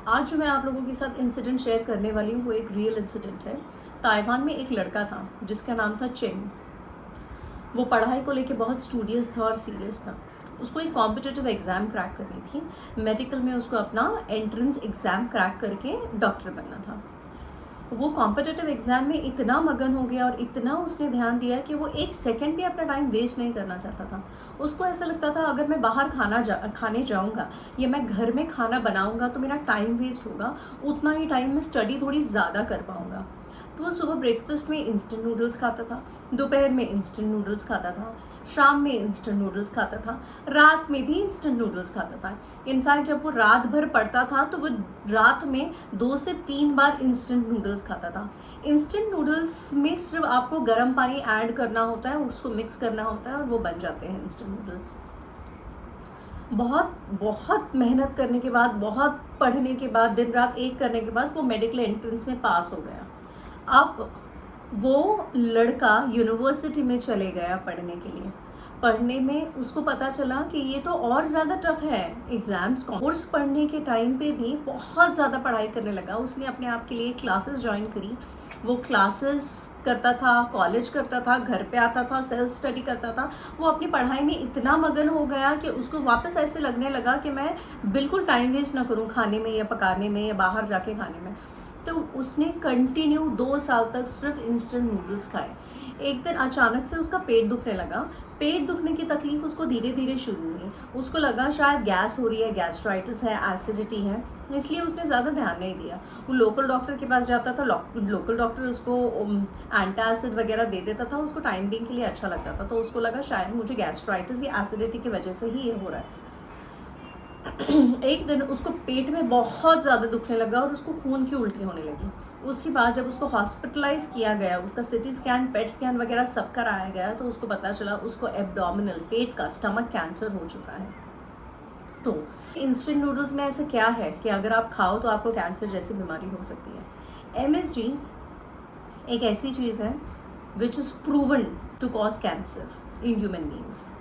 आज जो मैं आप लोगों के साथ इंसिडेंट शेयर करने वाली हूँ वो एक रियल इंसिडेंट है। ताइवान में एक लड़का था जिसका नाम था चेंग। वो पढ़ाई को लेके बहुत स्टूडियस था और सीरियस था। उसको एक कॉम्पिटिटिव एग्ज़ाम क्रैक करनी थी। मेडिकल में उसको अपना एंट्रेंस एग्ज़ाम क्रैक करके डॉक्टर बनना था। वो कॉम्पिटिटिव एग्ज़ाम में इतना मगन हो गया और इतना उसने ध्यान दिया कि वो एक सेकंड भी अपना टाइम वेस्ट नहीं करना चाहता था। उसको ऐसा लगता था अगर मैं बाहर खाने जाऊंगा या मैं घर में खाना बनाऊंगा तो मेरा टाइम वेस्ट होगा, उतना ही टाइम में स्टडी थोड़ी ज़्यादा कर पाऊंगा। तो वो सुबह ब्रेकफास्ट में इंस्टेंट नूडल्स खाता था, दोपहर में इंस्टेंट नूडल्स खाता था, शाम में इंस्टेंट नूडल्स खाता था, रात में भी इंस्टेंट नूडल्स खाता था। इनफैक्ट जब वो रात भर पढ़ता था तो वो रात में 2 से 3 बार इंस्टेंट नूडल्स खाता था। इंस्टेंट नूडल्स में सिर्फ आपको गर्म पानी ऐड करना होता है, उसको मिक्स करना होता है और वो बन जाते हैं इंस्टेंट नूडल्स। बहुत बहुत मेहनत करने के बाद, बहुत पढ़ने के बाद, दिन रात एक करने के बाद वो मेडिकल एंट्रेंस में पास हो गया। अब वो लड़का यूनिवर्सिटी में चले गया पढ़ने के लिए। पढ़ने में उसको पता चला कि ये तो और ज़्यादा टफ है एग्ज़ाम्स। कोर्स पढ़ने के टाइम पे भी बहुत ज़्यादा पढ़ाई करने लगा। उसने अपने आप के लिए क्लासेस ज्वाइन करी। वो क्लासेस करता था, कॉलेज करता था, घर पे आता था, सेल्फ स्टडी करता था। वो अपनी पढ़ाई में इतना मगन हो गया कि उसको वापस ऐसे लगने लगा कि मैं बिल्कुल टाइम वेस्ट ना करूँ खाने में या पकाने में या बाहर जाके खाने में। तो उसने कंटिन्यू 2 साल तक सिर्फ इंस्टेंट नूडल्स खाए। एक दिन अचानक से उसका पेट दुखने लगा। पेट दुखने की तकलीफ उसको धीरे धीरे शुरू हुई। उसको लगा शायद गैस हो रही है, गैस्ट्राइटिस है, एसिडिटी है, इसलिए उसने ज़्यादा ध्यान नहीं दिया। वो लोकल डॉक्टर के पास जाता था। लोकल डॉक्टर उसको एंटासिड वगैरह दे देता था। उसको टाइम बिंग के लिए अच्छा लगता था, तो उसको लगा शायद मुझे गैस्ट्राइटिस या एसिडिटी की वजह से ही ये हो रहा है। एक दिन उसको पेट में बहुत ज़्यादा दुखने लगा और उसको खून की उल्टी होने लगी। उसके बाद जब उसको हॉस्पिटलाइज किया गया, उसका सिटी स्कैन, पेट स्कैन वगैरह सब कराया गया, तो उसको पता चला उसको एब्डोमिनल, पेट का, स्टमक कैंसर हो चुका है। तो इंस्टेंट नूडल्स में ऐसा क्या है कि अगर आप खाओ तो आपको कैंसर जैसी बीमारी हो सकती है। MSG एक ऐसी चीज़ है which is proven to cause cancer in human beings.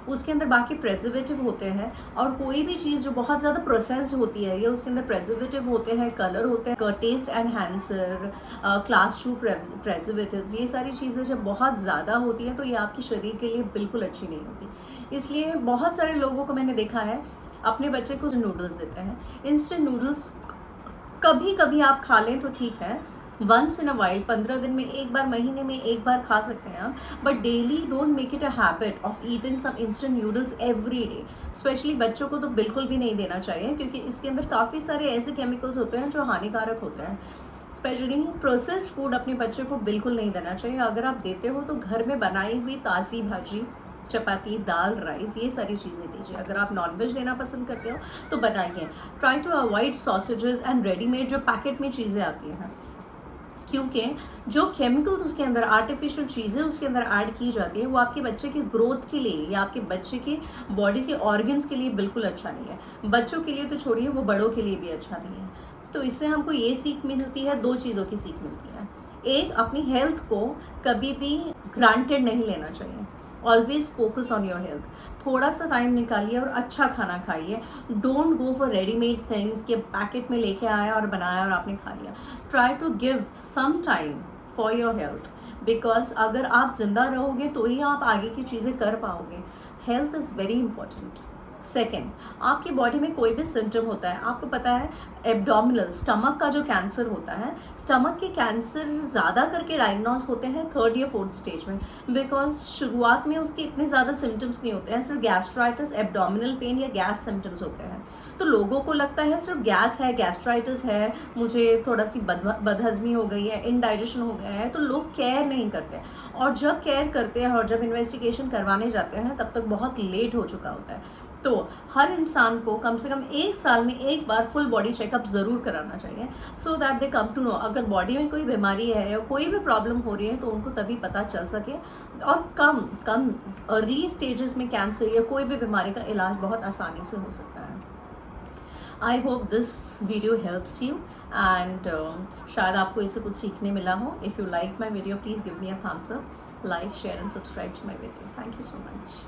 उसके अंदर बाकी प्रेजर्वेटिव होते हैं, और कोई भी चीज़ जो बहुत ज़्यादा प्रोसेस्ड होती है या उसके अंदर प्रेजर्वेटिव होते हैं, कलर होते हैं, टेस्ट एनहांसर, क्लास 2 प्रेजर्वेटिव्स, ये सारी चीज़ें जब बहुत ज़्यादा होती हैं तो ये आपके शरीर के लिए बिल्कुल अच्छी नहीं होती। इसलिए बहुत सारे लोगों को मैंने देखा है अपने बच्चे को नूडल्स देते हैं। इंस्टेंट नूडल्स कभी कभी आप खा लें तो ठीक है, वंस इन अ वाइल, 15 दिन में एक बार, महीने में एक बार खा सकते हैं आप, but daily don't make it a habit of eating some instant noodles every day. Specially बच्चों को तो बिल्कुल भी नहीं देना चाहिए, क्योंकि इसके अंदर काफ़ी सारे ऐसे केमिकल्स होते हैं जो हानिकारक होते हैं। स्पेशली प्रोसेस्ड फूड अपने बच्चे को बिल्कुल नहीं देना चाहिए। अगर आप देते हो तो घर में बनाई हुई ताज़ी भाजी, चपाती, दाल, राइस, ये सारी चीज़ें दीजिए। अगर आप नॉनवेज देना पसंद करते हो तो बनाइए। Try to avoid sausages and readymade जो पैकेट में चीज़ें आती हैं, क्योंकि जो केमिकल्स उसके अंदर, आर्टिफिशियल चीज़ें उसके अंदर ऐड की जाती है, वो आपके बच्चे के ग्रोथ के लिए या आपके बच्चे के बॉडी के ऑर्गन्स के लिए बिल्कुल अच्छा नहीं है। बच्चों के लिए तो छोड़िए, वो बड़ों के लिए भी अच्छा नहीं है। तो इससे हमको ये सीख मिलती है, 2 चीज़ों की सीख मिलती है। एक, अपनी हेल्थ को कभी भी ग्रांटेड नहीं लेना चाहिए। Always focus on your health. थोड़ा सा टाइम निकालिए और अच्छा खाना खाइए। Don't go for readymade things कि पैकेट में लेके आया और बनाया और आपने खा लिया। Try to give some time for your health, because अगर आप जिंदा रहोगे तो ही आप आगे की चीज़ें कर पाओगे। Health is very important. Second, आपकी बॉडी में कोई भी सिम्टम होता है, आपको पता है एब्डोमिनल, स्टमक का जो कैंसर होता है, स्टमक के कैंसर ज़्यादा करके डायग्नोज होते हैं 3rd या 4th स्टेज में, बिकॉज शुरुआत में उसके इतने ज़्यादा सिम्टम्स नहीं होते हैं। सिर्फ गैस्ट्राइटिस, एब्डोमिनल पेन या गैस सिम्टम्स होते हैं। तो लोगों को लगता है सिर्फ गैस है, गैस्ट्राइटिस है, मुझे थोड़ा सी बदहजमी हो गई है, इनडाइजेशन हो गया है, तो लोग केयर नहीं करते। और जब केयर करते हैं और जब इन्वेस्टिगेशन करवाने जाते हैं तब तक बहुत लेट हो चुका होता है। तो हर इंसान को कम से कम 1 साल में एक बार फुल बॉडी चेकअप ज़रूर कराना चाहिए, so that they come to know अगर बॉडी में कोई बीमारी है या कोई भी प्रॉब्लम हो रही है तो उनको तभी पता चल सके, और कम अर्ली स्टेजेस में कैंसर या कोई भी बीमारी का इलाज बहुत आसानी से हो सकता है। I hope this video helps you and शायद आपको इससे कुछ सीखने मिला हो। If you like my video please give me a thumbs up, like, share and subscribe to my video. Thank you so much.